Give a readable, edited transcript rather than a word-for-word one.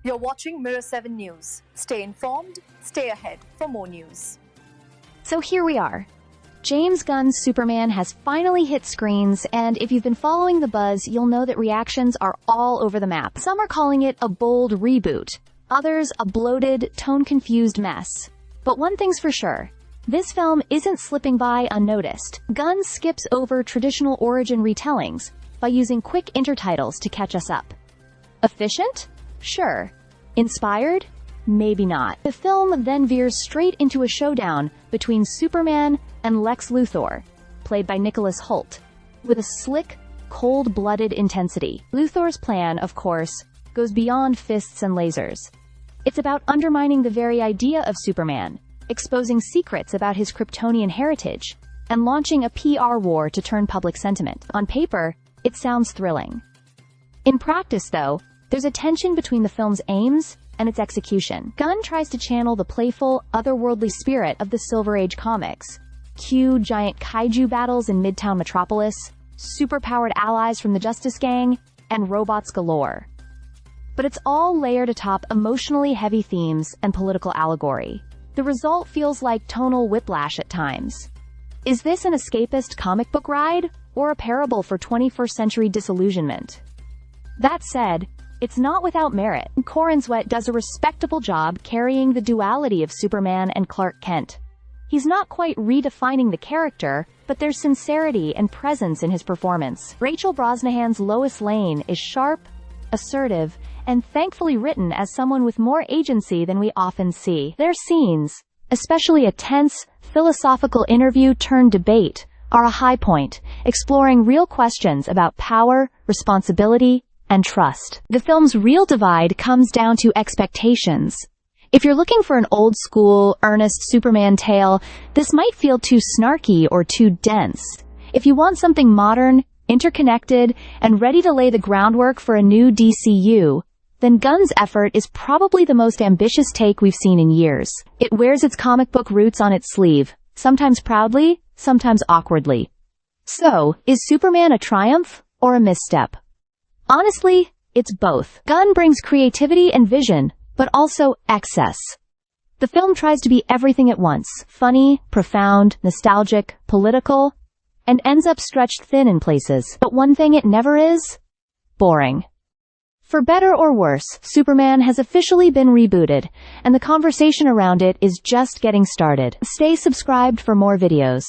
You're watching Mirror 7 News. Stay informed, stay ahead for more news. So here we are. James Gunn's Superman has finally hit screens, and if you've been following the buzz, you'll know that reactions are all over the map. Some are calling it a bold reboot, others a bloated, tone-confused mess. But one thing's for sure. This film isn't slipping by unnoticed. Gunn skips over traditional origin retellings by using quick intertitles to catch us up. Efficient? Sure. Inspired? Maybe not. The film then veers straight into a showdown between Superman and Lex Luthor, played by Nicholas Hoult, with a slick, cold-blooded intensity. Luthor's plan, of course, goes beyond fists and lasers. It's about undermining the very idea of Superman, exposing secrets about his Kryptonian heritage, and launching a PR war to turn public sentiment. On paper, it sounds thrilling. In practice, though, there's a tension between the film's aims and its execution. Gunn tries to channel the playful, otherworldly spirit of the Silver Age comics. Cue giant kaiju battles in Midtown Metropolis, superpowered allies from the Justice Gang, and robots galore. But it's all layered atop emotionally heavy themes and political allegory. The result feels like tonal whiplash at times. Is this an escapist comic book ride, or a parable for 21st century disillusionment? That said, it's not without merit. Corenswet does a respectable job carrying the duality of Superman and Clark Kent. He's not quite redefining the character, but there's sincerity and presence in his performance. Rachel Brosnahan's Lois Lane is sharp, assertive, and thankfully written as someone with more agency than we often see. Their scenes, especially a tense, philosophical interview-turned-debate, are a high point, exploring real questions about power, responsibility, and trust. The film's real divide comes down to expectations. If you're looking for an old-school, earnest Superman tale, this might feel too snarky or too dense. If you want something modern, interconnected, and ready to lay the groundwork for a new DCU, then Gunn's effort is probably the most ambitious take we've seen in years. It wears its comic book roots on its sleeve, sometimes proudly, sometimes awkwardly. So, is Superman a triumph or a misstep? Honestly, it's both. Gunn brings creativity and vision, but also excess. The film tries to be everything at once: funny, profound, nostalgic, political, and ends up stretched thin in places. But one thing it never is: boring. For better or worse, Superman has officially been rebooted, and the conversation around it is just getting started. Stay subscribed for more videos.